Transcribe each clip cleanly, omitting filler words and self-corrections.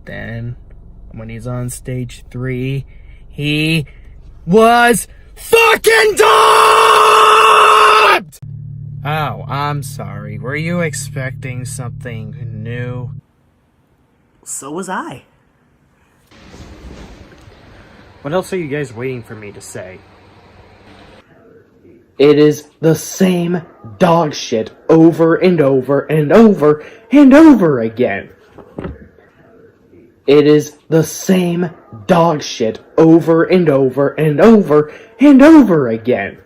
then, when he's on stage 3, he was fucking dumped! Oh, I'm sorry. Were you expecting something new? So was I. What else are you guys waiting for me to say? It is the same dog shit over and over and over and over again. It is the same dog shit over and over and over and over again.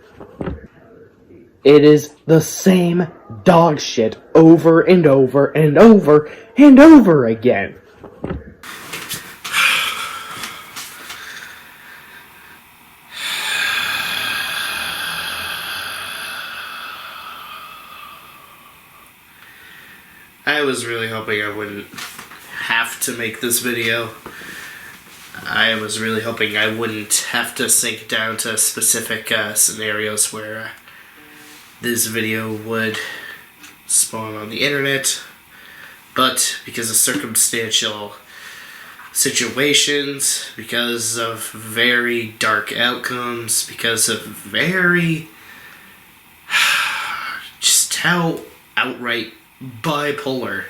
It is the same dog shit over and over and over and over again. I was really hoping I wouldn't have to make this video. I was really hoping I wouldn't have to sink down to specific scenarios where this video would spawn on the internet. But because of circumstantial situations, because of very dark outcomes, because of very just how outright bipolar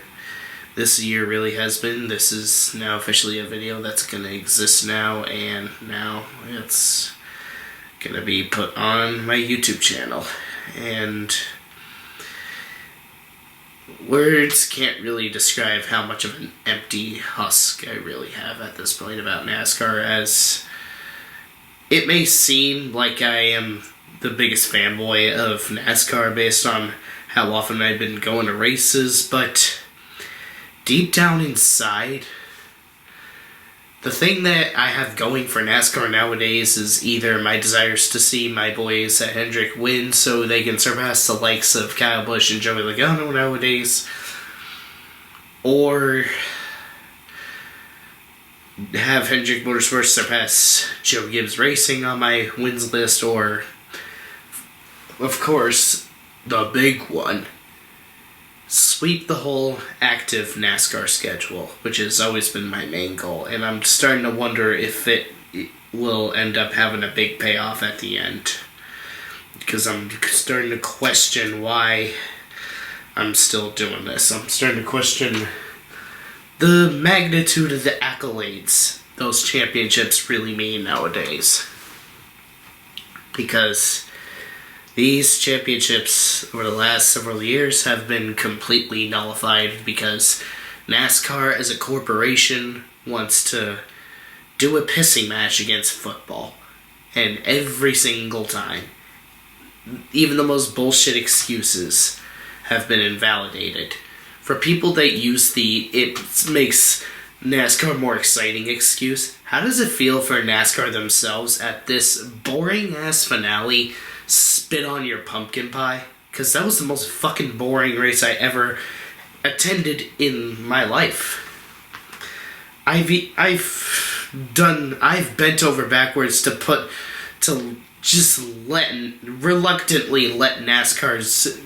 this year really has been. This is now officially a video that's going to exist now, and now it's going to be put on my YouTube channel. And words can't really describe how much of an empty husk I really have at this point about NASCAR, as it may seem like I am the biggest fanboy of NASCAR based on how often I've been going to races, but deep down inside, the thing that I have going for NASCAR nowadays is either my desires to see my boys at Hendrick win so they can surpass the likes of Kyle Busch and Joey Logano nowadays, or have Hendrick Motorsports surpass Joe Gibbs Racing on my wins list, or, of course, the big one, sweep the whole active NASCAR schedule, which has always been my main goal. And I'm starting to wonder if it will end up having a big payoff at the end, because I'm starting to question why I'm still doing this. I'm starting to question the magnitude of the accolades those championships really mean nowadays, because these championships over the last several years have been completely nullified because NASCAR as a corporation wants to do a pissing match against football. And every single time, even the most bullshit excuses have been invalidated. For people that use the "it makes NASCAR more exciting" excuse, how does it feel for NASCAR themselves at this boring-ass finale spit on your pumpkin pie? Because that was the most fucking boring race I ever attended in my life. I've bent over backwards to reluctantly let NASCAR's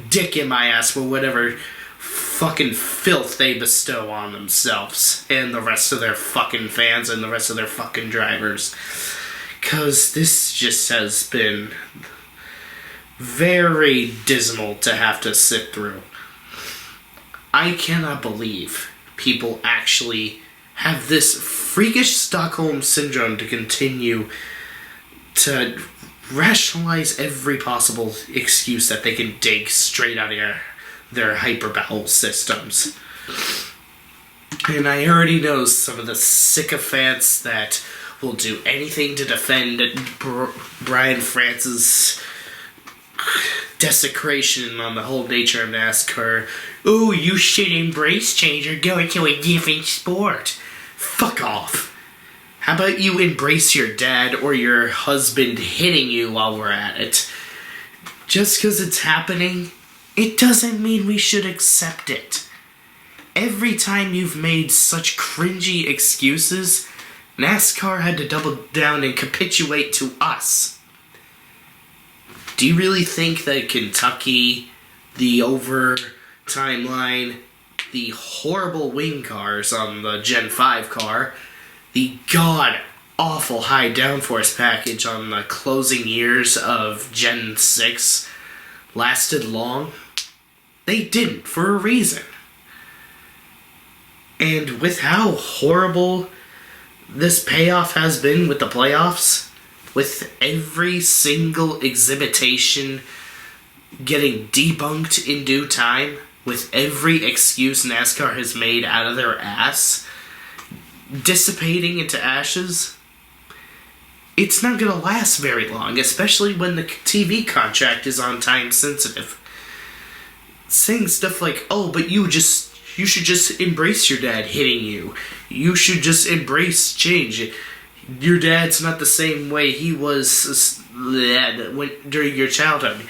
dick in my ass for whatever fucking filth they bestow on themselves and the rest of their fucking fans and the rest of their fucking drivers. Because this just has been very dismal to have to sit through. I cannot believe people actually have this freakish Stockholm Syndrome to continue to rationalize every possible excuse that they can dig straight out of their hyperbowel systems. And I already know some of the sycophants that will do anything to defend Brian France's desecration on the whole nature of NASCAR. "Ooh, you should embrace change or go into a different sport." Fuck off. How about you embrace your dad or your husband hitting you while we're at it? Just because it's happening, it doesn't mean we should accept it. Every time you've made such cringy excuses, NASCAR had to double down and capitulate to us. Do you really think that Kentucky, the overtime line, the horrible wing cars on the Gen 5 car, the god-awful high downforce package on the closing years of Gen 6 lasted long. They didn't, for a reason. And with how horrible this payoff has been with the playoffs, with every single exhibition getting debunked in due time, with every excuse NASCAR has made out of their ass dissipating into ashes, it's not going to last very long, especially when the TV contract is on time sensitive. Saying stuff like, oh, but you should just embrace your dad hitting you. You should just embrace change. Your dad's not the same way he was during your childhood.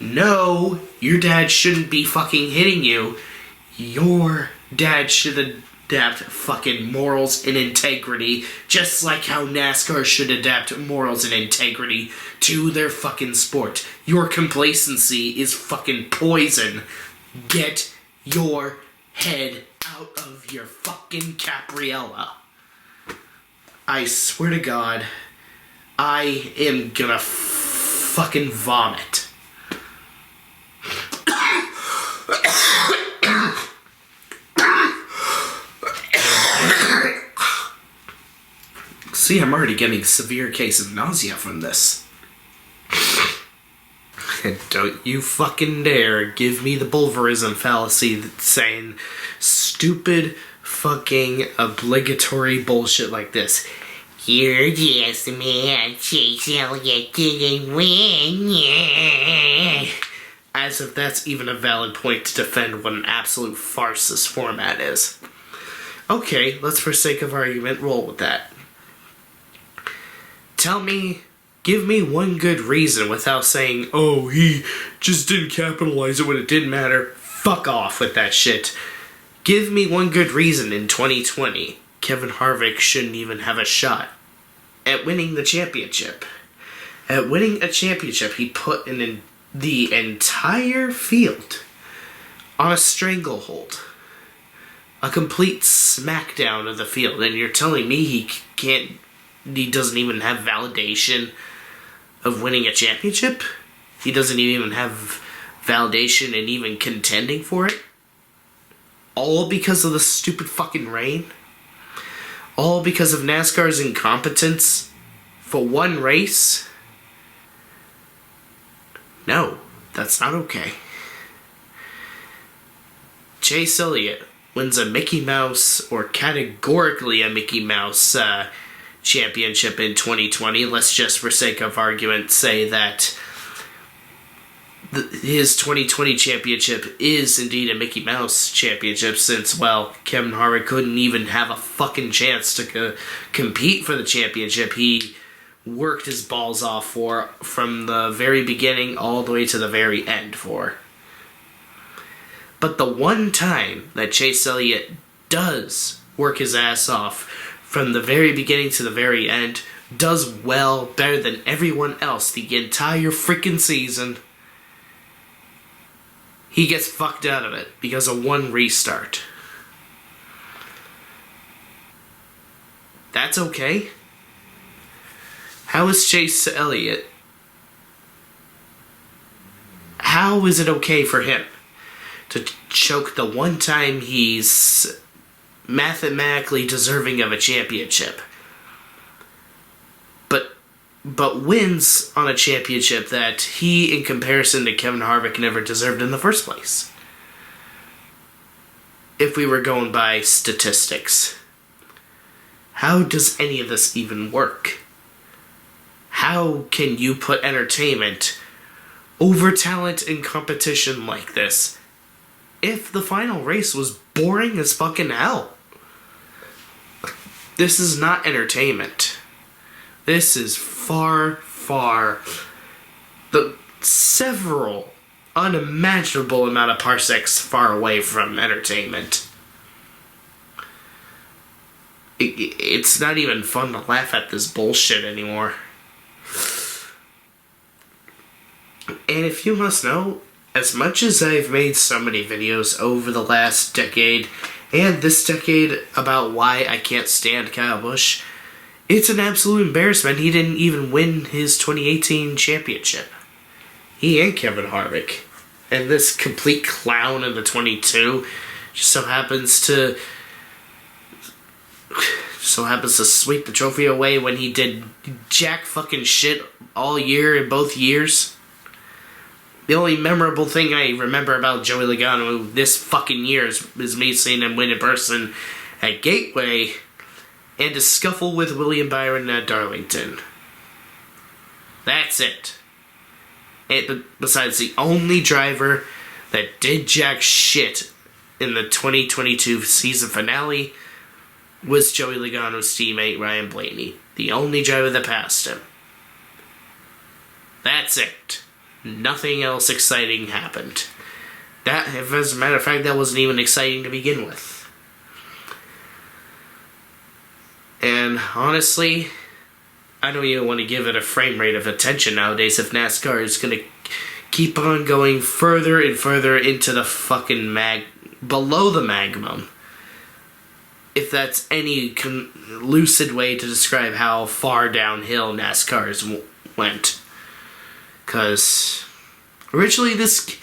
No, your dad shouldn't be fucking hitting you. Your dad should adapt fucking morals and integrity, just like how NASCAR should adapt morals and integrity to their fucking sport. Your complacency is fucking poison. Get your head out of your fucking capriella. I swear to God, I am gonna fucking vomit. See, I'm already getting a severe case of nausea from this. Don't you fucking dare give me the bulverism fallacy that's saying stupid fucking obligatory bullshit like this. You're just mad Chase Elliott didn't win. As if that's even a valid point to defend what an absolute farce this format is. Okay, let's for sake of argument roll with that. Give me one good reason without saying, oh, he just didn't capitalize it when it didn't matter. Fuck off with that shit. Give me one good reason in 2020 Kevin Harvick shouldn't even have a shot at winning the championship. At winning a championship, he put the entire field on a stranglehold. A complete smackdown of the field. And you're telling me he doesn't even have validation of winning a championship? He doesn't even have validation in even contending for it? All because of the stupid fucking rain? All because of NASCAR's incompetence for one race? No, that's not okay. Chase Elliott wins a Mickey Mouse, or categorically a Mickey Mouse, championship in 2020. Let's just, for sake of argument, say that his 2020 championship is indeed a Mickey Mouse championship, since, well, Kevin Harvick couldn't even have a fucking chance to compete for the championship. He worked his balls off from the very beginning all the way to the very end for. But the one time that Chase Elliott does work his ass off from the very beginning to the very end, does well, better than everyone else the entire freaking season, he gets fucked out of it because of one restart. That's okay? How is Chase Elliott? How is it okay for him to choke the one time he's mathematically deserving of a championship, but wins on a championship that he, in comparison to Kevin Harvick, never deserved in the first place? If we were going by statistics, how does any of this even work? How can you put entertainment over talent in competition like this if the final race was boring as fucking hell? This is not entertainment. This is far the several unimaginable amount of parsecs far away from entertainment. It's not even fun to laugh at this bullshit anymore. And if you must know, as much as I've made so many videos over the last decade and this decade about why I can't stand Kyle Busch, it's an absolute embarrassment he didn't even win his 2018 championship. He and Kevin Harvick. And this complete clown in the 22 just so happens to sweep the trophy away when he did jack fucking shit all year in both years. The only memorable thing I remember about Joey Logano this fucking year is me seeing him win in person at Gateway and a scuffle with William Byron at Darlington. That's it. And besides, the only driver that did jack shit in the 2022 season finale was Joey Logano's teammate Ryan Blaney. The only driver that passed him. That's it. Nothing else exciting happened. That, if as a matter of fact, that wasn't even exciting to begin with. And honestly, I don't even want to give it a frame rate of attention nowadays if NASCAR is going to keep on going further and further into the fucking below the magma. If that's any lucid way to describe how far downhill NASCAR went. Because originally this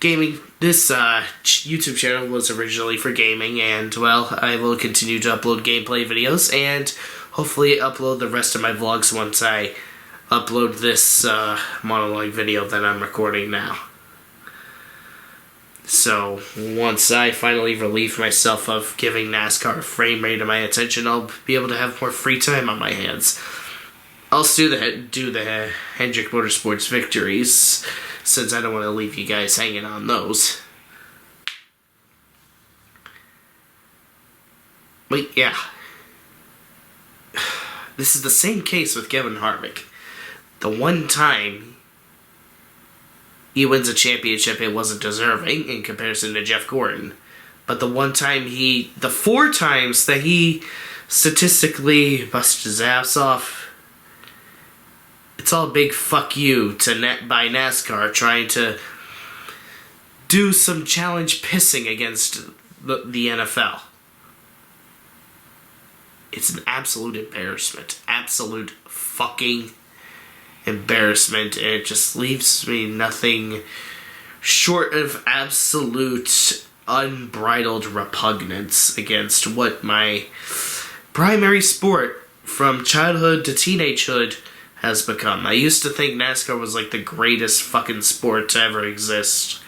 YouTube channel was originally for gaming, and well, I will continue to upload gameplay videos and hopefully upload the rest of my vlogs once I upload this monologue video that I'm recording now. So once I finally relieve myself of giving NASCAR a frame rate of my attention, I'll be able to have more free time on my hands. I'll do the Hendrick Motorsports victories, since I don't want to leave you guys hanging on those. But yeah, this is the same case with Kevin Harvick. The one time he wins a championship, it wasn't deserving in comparison to Jeff Gordon. But the four times that he statistically busted his ass off, it's all a big fuck you by NASCAR trying to do some challenge pissing against the NFL. It's an absolute embarrassment. Absolute fucking embarrassment. And it just leaves me nothing short of absolute unbridled repugnance against what my primary sport from childhood to teenagehood has become. I used to think NASCAR was like the greatest fucking sport to ever exist.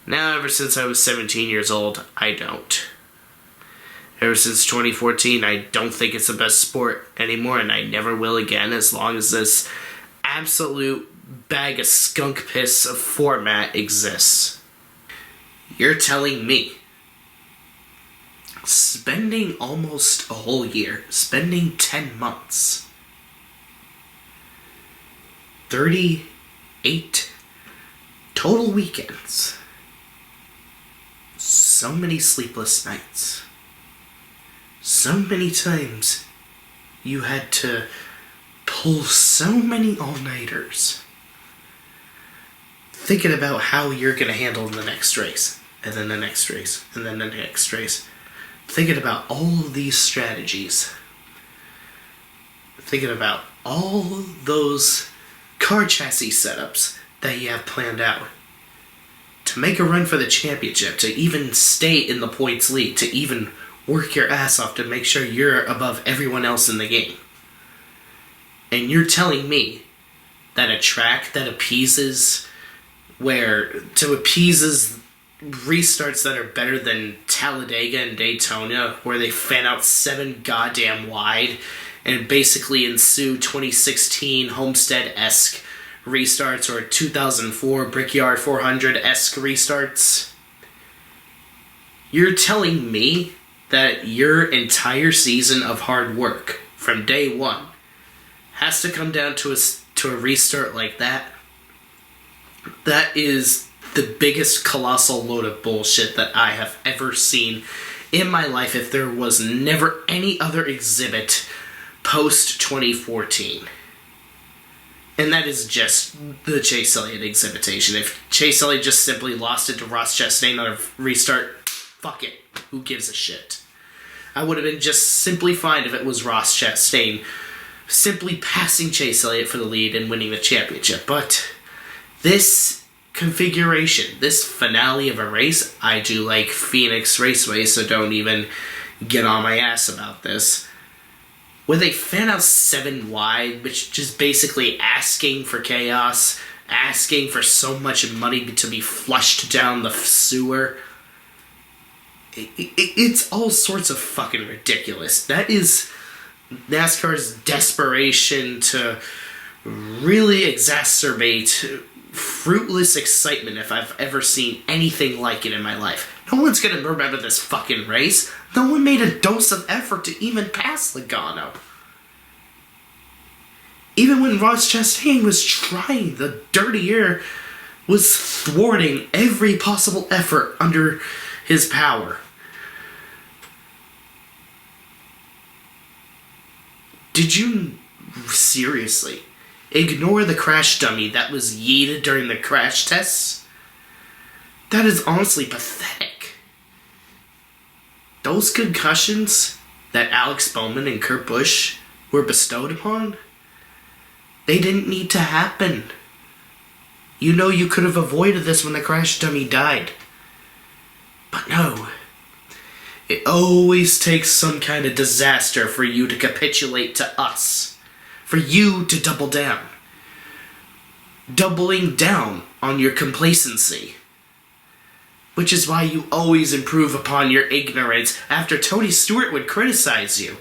Now, ever since I was 17 years old, I don't. Ever since 2014, I don't think it's the best sport anymore, and I never will again as long as this absolute bag of skunk piss of format exists. You're telling me spending almost a whole year, spending 10 months, 38 total weekends, so many sleepless nights, so many times you had to pull so many all-nighters, thinking about how you're going to handle the next race, and then the next race, and then the next race, thinking about all of these strategies, thinking about all those car chassis setups that you have planned out to make a run for the championship, to even stay in the points lead, to even work your ass off to make sure you're above everyone else in the game. And you're telling me that a track that appeases restarts that are better than Talladega and Daytona, where they fan out 7 goddamn wide and basically ensue 2016 Homestead-esque restarts or 2004 Brickyard 400-esque restarts? You're telling me that your entire season of hard work from day one has to come down to a restart like that? That is the biggest colossal load of bullshit that I have ever seen in my life, if there was never any other exhibit post 2014. And that is just the Chase Elliott exhibition. If Chase Elliott just simply lost it to Ross Chastain on a restart, fuck it. Who gives a shit? I would have been just simply fine if it was Ross Chastain simply passing Chase Elliott for the lead and winning the championship. But this configuration, this finale of a race, I do like Phoenix Raceway, so don't even get on my ass about this. With a fan out 7 wide, which is basically asking for chaos, asking for so much money to be flushed down the sewer. It's all sorts of fucking ridiculous. That is NASCAR's desperation to really exacerbate fruitless excitement if I've ever seen anything like it in my life. No one's gonna remember this fucking race. No one made a dose of effort to even pass Logano. Even when Ross Chastain was trying, the dirty air was thwarting every possible effort under his power. Did you seriously ignore the crash dummy that was yeeted during the crash tests? That is honestly pathetic. Those concussions that Alex Bowman and Kurt Busch were bestowed upon, they didn't need to happen. You know you could have avoided this when the crash dummy died. But no. It always takes some kind of disaster for you to capitulate to us. For you to double down. Doubling down on your complacency. Which is why you always improve upon your ignorance after Tony Stewart would criticize you.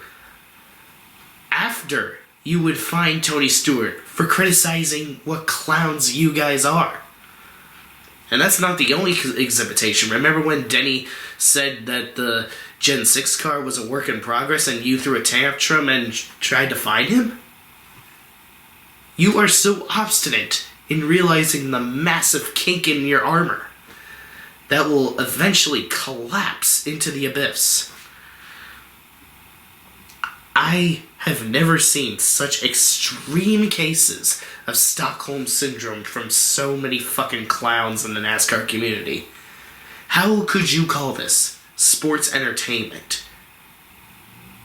After you would find Tony Stewart for criticizing what clowns you guys are. And that's not the only exhibition. Remember when Denny said that the Gen 6 car was a work in progress and you threw a tantrum and tried to find him? You are so obstinate in realizing the massive kink in your armor that will eventually collapse into the abyss. I have never seen such extreme cases of Stockholm Syndrome from so many fucking clowns in the NASCAR community. How could you call this sports entertainment?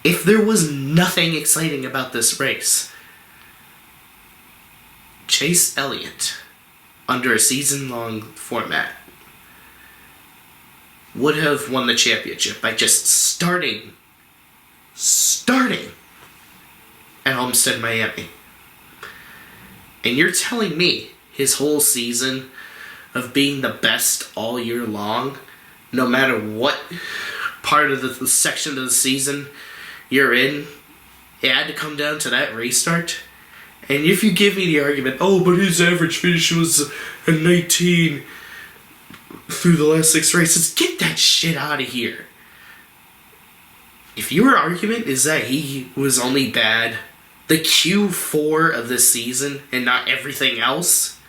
If there was nothing exciting about this race, Chase Elliott, under a season-long format, would have won the championship by just starting at Homestead, Miami. And you're telling me his whole season of being the best all year long, no matter what part of the section of the season you're in, it had to come down to that restart? And if you give me the argument, oh, but his average finish was a 19 through the last 6 races, get that shit out of here. If your argument is that he was only bad the Q4 of this season and not everything else,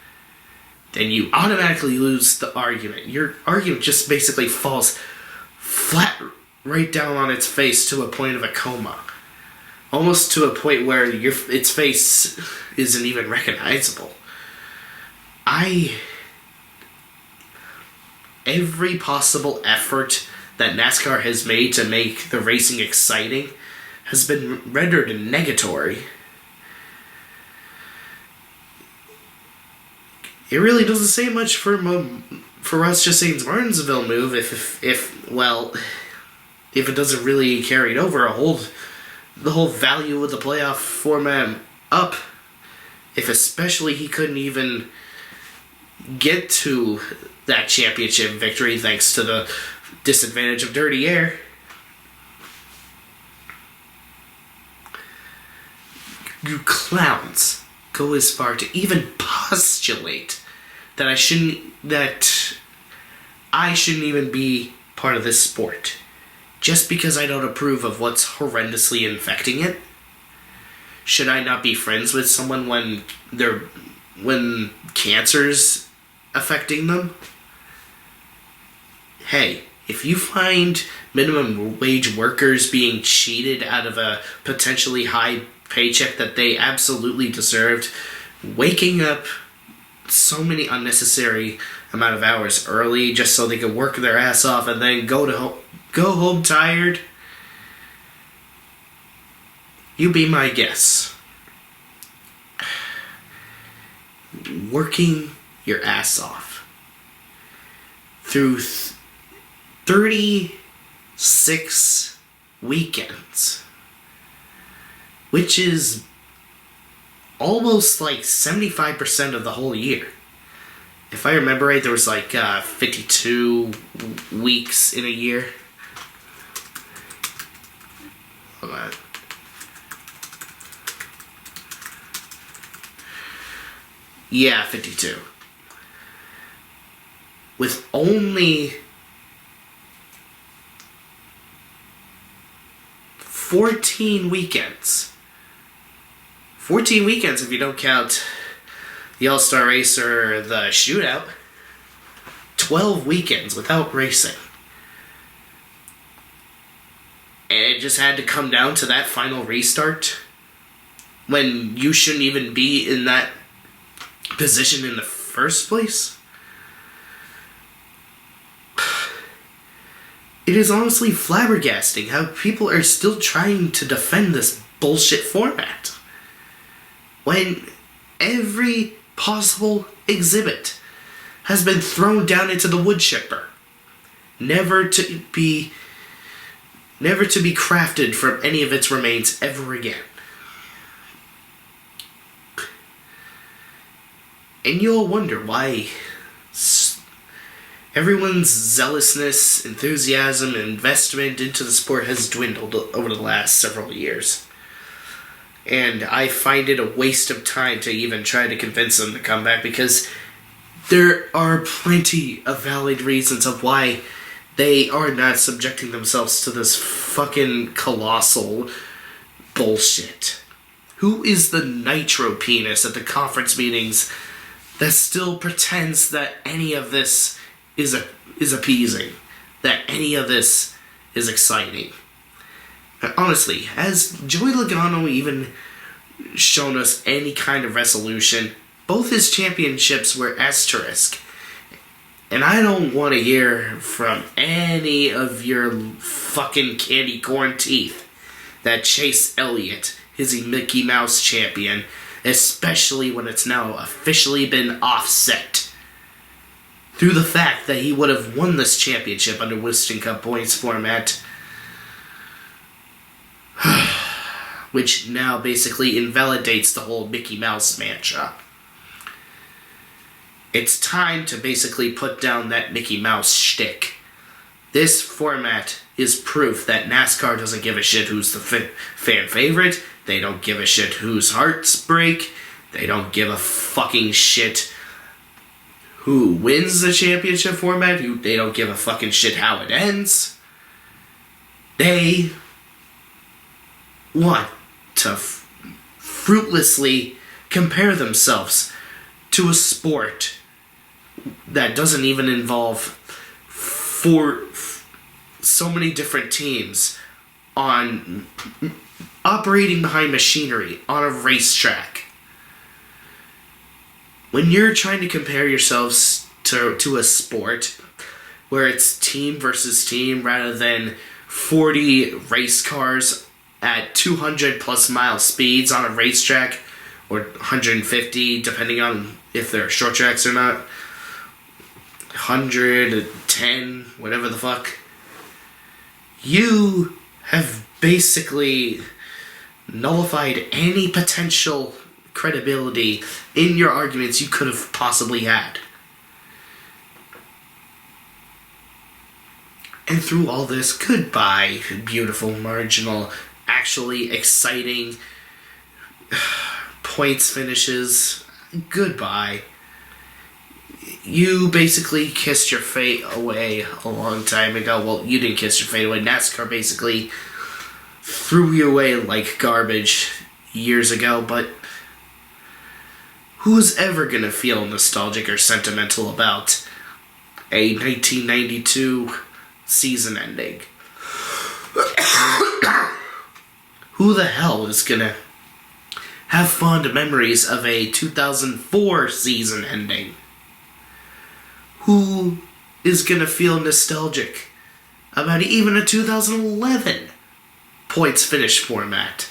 then you automatically lose the argument. Your argument just basically falls flat right down on its face to a point of a coma. Almost to a point where its face isn't even recognizable. Every possible effort that NASCAR has made to make the racing exciting has been rendered negatory. It really doesn't say much for Ross Chastain's Martinsville move if it doesn't really carry it over the whole value of the playoff format up. If especially he couldn't even get to that championship victory thanks to the disadvantage of dirty air. You clowns go as far to even postulate that I shouldn't even be part of this sport just because I don't approve of what's horrendously infecting it. Should I not be friends with someone when cancer's affecting them? Hey, if you find minimum wage workers being cheated out of a potentially high paycheck that they absolutely deserved waking up so many unnecessary amount of hours early just so they could work their ass off and then go home tired. You be my guess. Working your ass off through 36 weekends, which is almost like 75% of the whole year. If I remember right, there was like 52 weeks in a year. Hold on. Yeah, 52. With only 14 weekends. 14 weekends if you don't count the All-Star Race or the Shootout. 12 weekends without racing. And it just had to come down to that final restart when you shouldn't even be in that position in the first place. It is honestly flabbergasting how people are still trying to defend this bullshit format when every possible exhibit has been thrown down into the wood chipper, never to be crafted from any of its remains ever again. And you'll wonder why everyone's zealousness, enthusiasm, and investment into the sport has dwindled over the last several years. And I find it a waste of time to even try to convince them to come back, because there are plenty of valid reasons of why they are not subjecting themselves to this fucking colossal bullshit. Who is the nitro penis at the conference meetings that still pretends that any of this is appeasing, that any of this is exciting? Honestly, has Joey Logano even shown us any kind of resolution? Both his championships were asterisk. And I don't want to hear from any of your fucking candy corn teeth that Chase Elliott is a Mickey Mouse champion, especially when it's now officially been offset through the fact that he would have won this championship under Winston Cup points format, which now basically invalidates the whole Mickey Mouse mantra. It's time to basically put down that Mickey Mouse shtick. This format is proof that NASCAR doesn't give a shit who's the fan favorite. They don't give a shit whose hearts break. They don't give a fucking shit who wins the championship format. They don't give a fucking shit how it ends. They want to fruitlessly compare themselves to a sport that doesn't even involve so many different teams on operating behind machinery on a racetrack. When you're trying to compare yourselves to a sport where it's team versus team rather than 40 race cars at 200 plus mile speeds on a racetrack, or 150 depending on if they're short tracks or not, 110, whatever the fuck, you have basically nullified any potential credibility in your arguments you could have possibly had. And through all this, goodbye, beautiful, marginal, actually exciting points finishes. Goodbye. You basically kissed your fate away a long time ago. Well, you didn't kiss your fate away. NASCAR basically threw you away like garbage years ago, but who's ever gonna feel nostalgic or sentimental about a 1992 season ending? Who the hell is gonna have fond memories of a 2004 season ending? Who is gonna feel nostalgic about even a 2011 points finish format?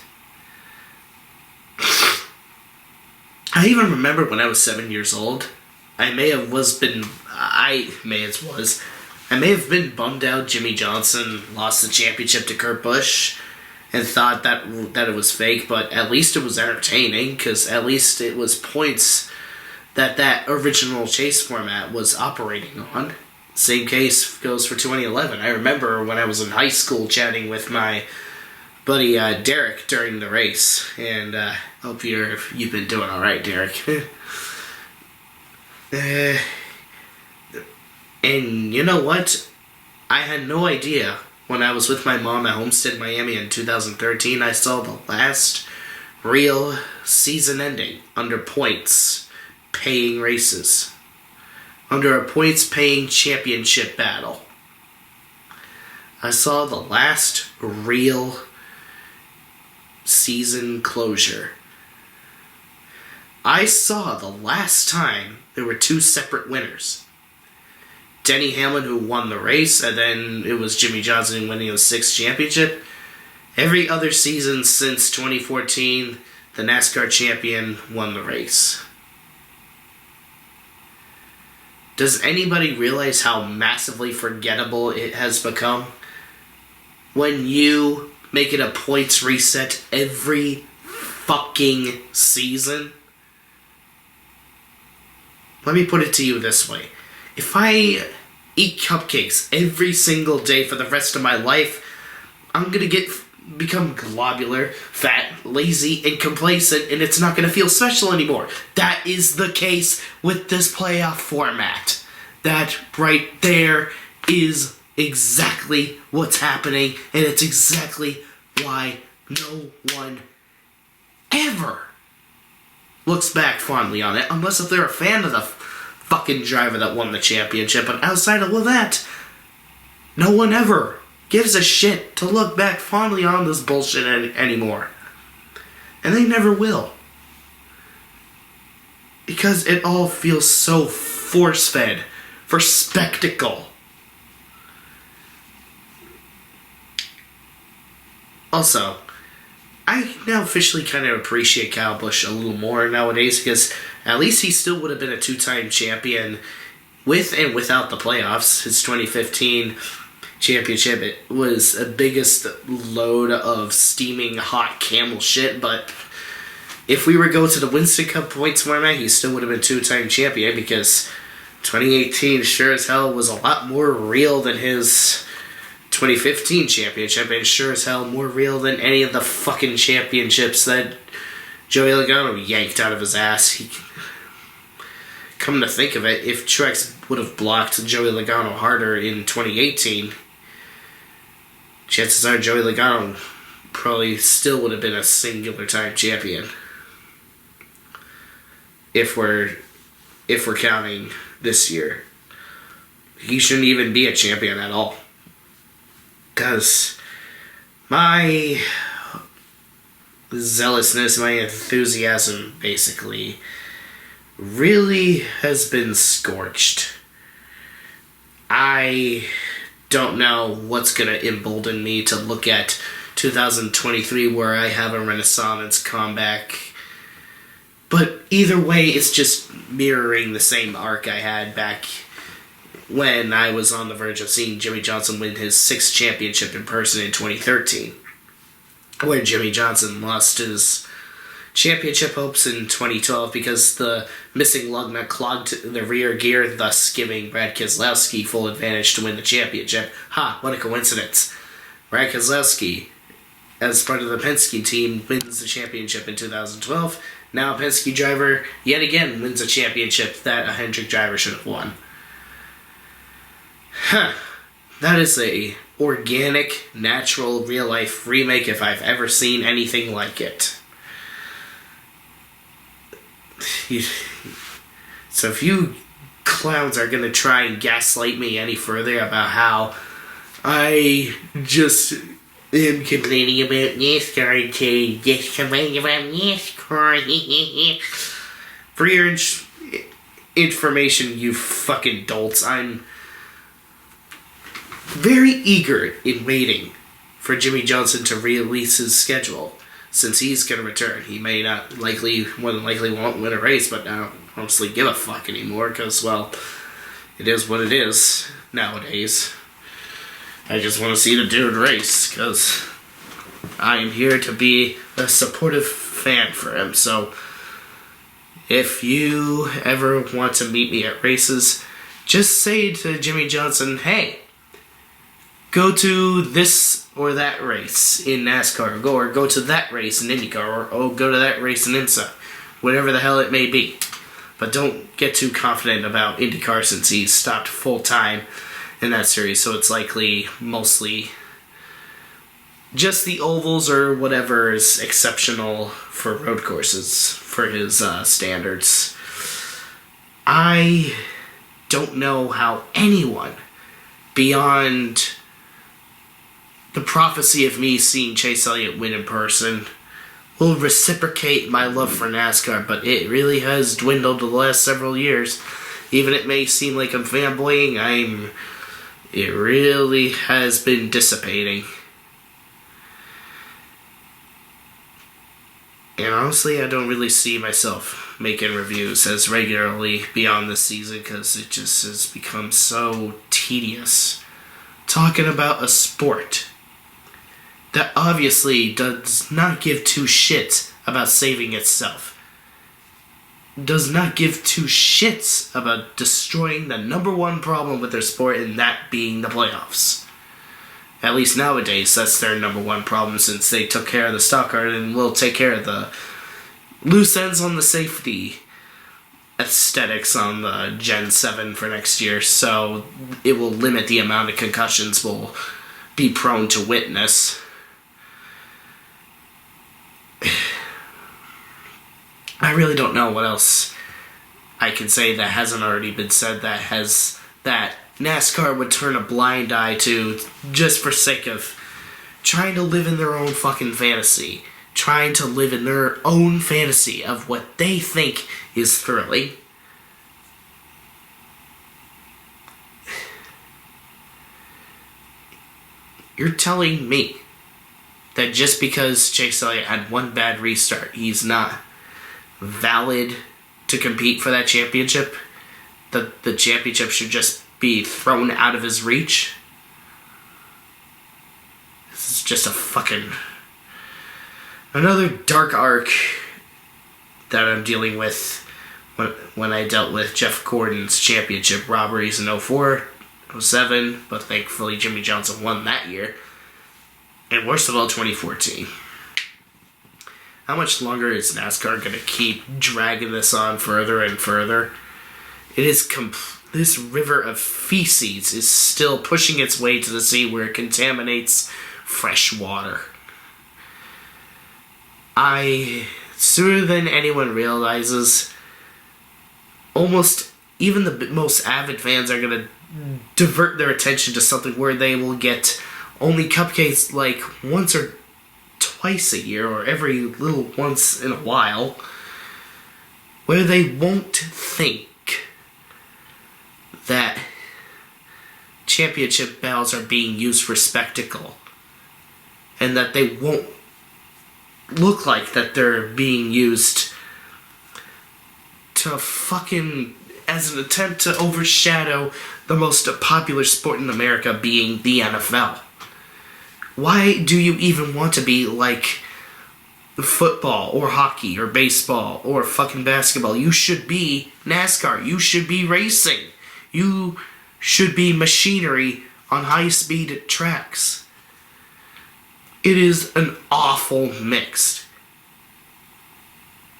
I even remember when I was 7 years old, I may have been bummed out Jimmy Johnson lost the championship to Kurt Busch and thought that it was fake, but at least it was entertaining, because at least it was points that original chase format was operating on. Same case goes for 2011. I remember when I was in high school chatting with my buddy Derek during the race, and hope you've been doing alright, Derek. And you know what? I had no idea. When I was with my mom at Homestead, Miami in 2013, I saw the last real season ending under points paying races. Under a points paying championship battle. I saw the last real season closure. I saw the last time there were two separate winners. Denny Hamlin, who won the race, and then it was Jimmy Johnson winning the 6th championship. Every other season since 2014, the NASCAR champion won the race. Does anybody realize how massively forgettable it has become? When you make it a points reset every fucking season? Let me put it to you this way. If I eat cupcakes every single day for the rest of my life, I'm gonna become globular, fat, lazy, and complacent, and it's not gonna feel special anymore. That is the case with this playoff format. That right there is exactly what's happening, and it's exactly why no one ever looks back fondly on it, unless if they're a fan of the fucking driver that won the championship. But outside of all that, no one ever gives a shit to look back fondly on this bullshit anymore. And they never will. Because it all feels so force-fed for spectacle. Also, I now officially kind of appreciate Kyle Busch a little more nowadays, because at least he still would have been a two-time champion with and without the playoffs. His 2015 championship, it was the biggest load of steaming hot camel shit, but if we were to go to the Winston Cup points format, he still would have been two-time champion, because 2018 sure as hell was a lot more real than his 2015 championship, and sure as hell more real than any of the fucking championships that Joey Logano yanked out of his ass. Come to think of it, if Truex would have blocked Joey Logano harder in 2018, chances are Joey Logano probably still would have been a singular time champion. If we're counting this year. He shouldn't even be a champion at all. Because my zealousness, my enthusiasm, basically, really has been scorched. I don't know what's going to embolden me to look at 2023, where I have a Renaissance comeback. But either way, it's just mirroring the same arc I had back when I was on the verge of seeing Jimmy Johnson win his 6th championship in person in 2013. Where Jimmy Johnson lost his championship hopes in 2012 because the missing lug nut clogged the rear gear, thus giving Brad Keselowski full advantage to win the championship. Ha, what a coincidence. Brad Keselowski, as part of the Penske team, wins the championship in 2012. Now a Penske driver, yet again, wins a championship that a Hendrick driver should have won. Huh. That is a organic, natural, real-life remake if I've ever seen anything like it. So if you clowns are going to try and gaslight me any further about how I just I'm complaining about NASCAR today. Just complaining about NASCAR. For your information, you fucking dolts, I'm very eager in waiting for Jimmy Johnson to release his schedule, since he's going to return. He may not more than likely won't win a race, but I don't honestly give a fuck anymore, because, well, it is what it is nowadays. I just want to see the dude race, because I am here to be a supportive fan for him. So if you ever want to meet me at races, just say to Jimmy Johnson, hey, go to this or that race in NASCAR, or go to that race in IndyCar, or go to that race in IMSA, whatever the hell it may be. But don't get too confident about IndyCar, since he's stopped full-time in that series, so it's likely mostly just the ovals or whatever is exceptional for road courses for his standards. I don't know how anyone beyond the prophecy of me seeing Chase Elliott win in person will reciprocate my love for NASCAR, but it really has dwindled the last several years. Even it may seem like I'm fanboying, it really has been dissipating. And honestly, I don't really see myself making reviews as regularly beyond this season, because it just has become so tedious talking about a sport that obviously does not give two shits about saving itself. Does not give two shits about destroying the number one problem with their sport, and that being the playoffs. At least nowadays, that's their number one problem, since they took care of the stock car and will take care of the loose ends on the safety aesthetics on the Gen 7 for next year, so it will limit the amount of concussions we'll be prone to witness. I really don't know what else I can say that hasn't already been said that NASCAR would turn a blind eye to, just for sake of trying to live in their own fucking fantasy. Trying to live in their own fantasy of what they think is thrilling. You're telling me that just because Chase Elliott had one bad restart, he's not valid to compete for that championship? That the championship should just be thrown out of his reach? This is just a fucking another dark arc that I'm dealing with when I dealt with Jeff Gordon's championship robberies in 04, 07, but thankfully Jimmy Johnson won that year. And worst of all, 2014. How much longer is NASCAR going to keep dragging this on further and further? It is this river of feces is still pushing its way to the sea, where it contaminates fresh water. Sooner than anyone realizes, almost even the most avid fans are going to divert their attention to something where they will get only cupcakes like once or twice a year, or every little once in a while, where they won't think that championship bells are being used for spectacle, and that they won't look like that they're being used to fucking as an attempt to overshadow the most popular sport in America, being the NFL. Why do you even want to be like football or hockey or baseball or fucking basketball? You should be NASCAR. You should be racing. You should be machinery on high-speed tracks. It is an awful mix.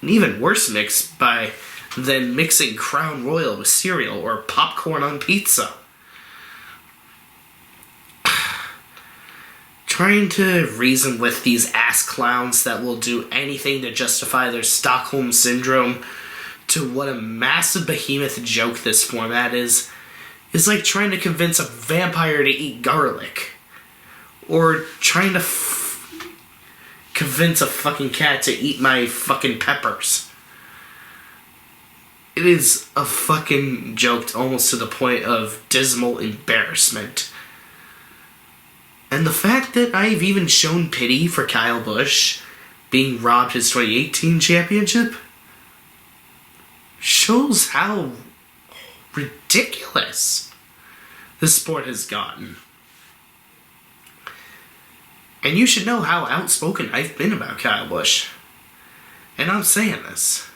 An even worse mix than mixing Crown Royal with cereal or popcorn on pizza. Trying to reason with these ass clowns that will do anything to justify their Stockholm Syndrome to what a massive behemoth joke this format is like trying to convince a vampire to eat garlic. or trying to convince a fucking cat to eat my fucking peppers. It is a fucking joke almost to the point of dismal embarrassment. And the fact that I've even shown pity for Kyle Busch being robbed his 2018 championship shows how ridiculous this sport has gotten. And you should know how outspoken I've been about Kyle Busch. And I'm saying this.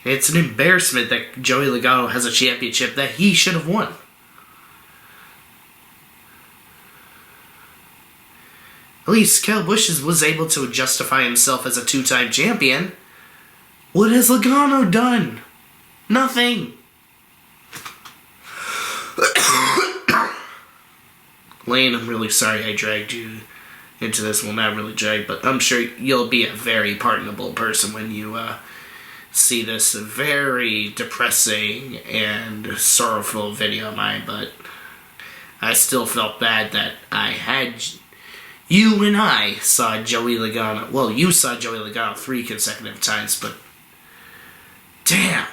It's an embarrassment that Joey Logano has a championship that he should have won. At least Kyle Busch was able to justify himself as a two-time champion. What has Logano done? Nothing. Lane, I'm really sorry I dragged you into this. Well, not really dragged, but I'm sure you'll be a very pardonable person when you see this very depressing and sorrowful video of mine, but I still felt bad that I had... You and I saw Joey Logano... Well, you saw Joey Logano 3 consecutive times, but... Damn.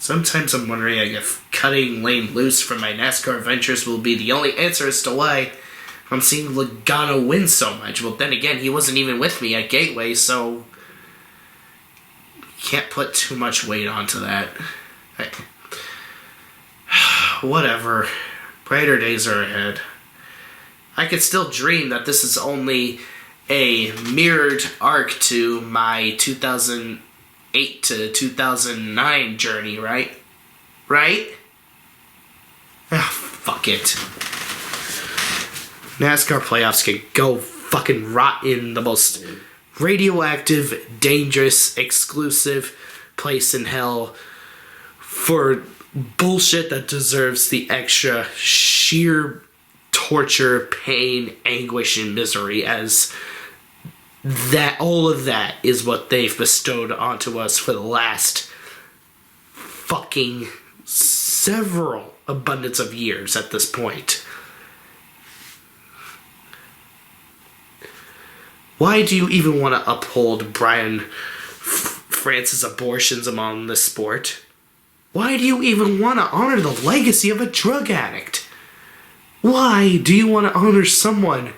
Sometimes I'm wondering if cutting Lane loose from my NASCAR ventures will be the only answer as to why I'm seeing Logano win so much. Well, then again, he wasn't even with me at Gateway, so... Can't put too much weight onto that. Whatever. Brighter days are ahead. I could still dream that this is only a mirrored arc to my 2008 to 2009 journey, right? Right? Ah, fuck it. NASCAR playoffs can go fucking rot in the most radioactive, dangerous, exclusive place in hell for bullshit that deserves the extra sheer torture, pain, anguish, and misery, as that all of that is what they've bestowed onto us for the last fucking several abundance of years at this point. Why do you even want to uphold Brian France's abortions among the sport? Why do you even want to honor the legacy of a drug addict? Why do you want to honor someone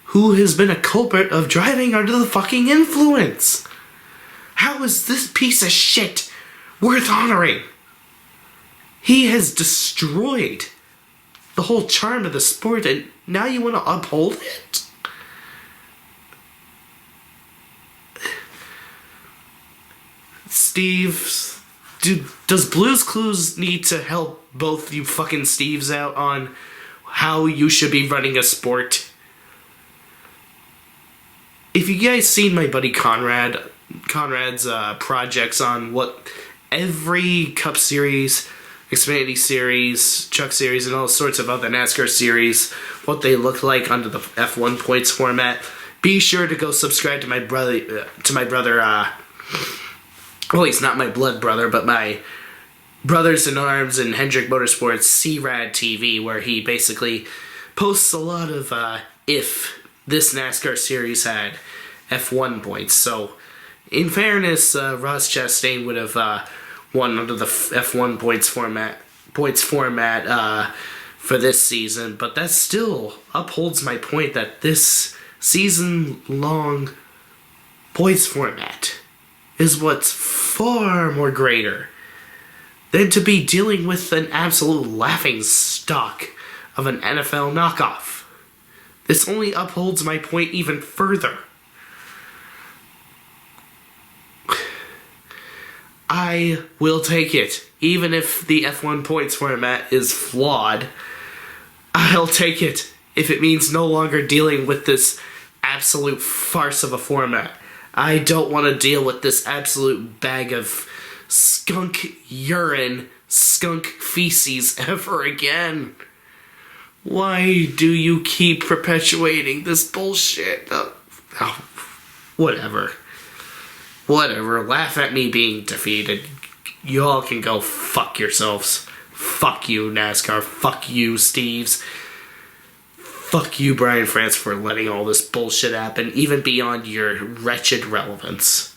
who has been a culprit of driving under the fucking influence? How is this piece of shit worth honoring? He has destroyed the whole charm of the sport, and now you want to uphold it? Steve, does Blue's Clues need to help both you fucking Steves out on how you should be running a sport? If you guys seen my buddy Conrad's projects on what every Cup Series, Xfinity Series, Truck Series, and all sorts of other NASCAR series, what they look like under the F1 points format, be sure to go subscribe to my brother, well, he's not my blood brother, but my Brothers in Arms and Hendrick Motorsports C-Rad TV, where he basically posts a lot of if this NASCAR series had F1 points. So, in fairness, Ross Chastain would have won under the F1 points format for this season, but that still upholds my point that this season-long points format is what's far more greater than to be dealing with an absolute laughing stock of an NFL knockoff. This only upholds my point even further. I will take it. Even if the F1 points format is flawed, I'll take it if it means no longer dealing with this absolute farce of a format. I don't want to deal with this absolute bag of skunk urine, skunk feces ever again. Why do you keep perpetuating this bullshit? Whatever. Laugh at me being defeated. You all can go fuck yourselves. Fuck you, NASCAR. Fuck you, Steves. Fuck you, Brian France, for letting all this bullshit happen, even beyond your wretched relevance.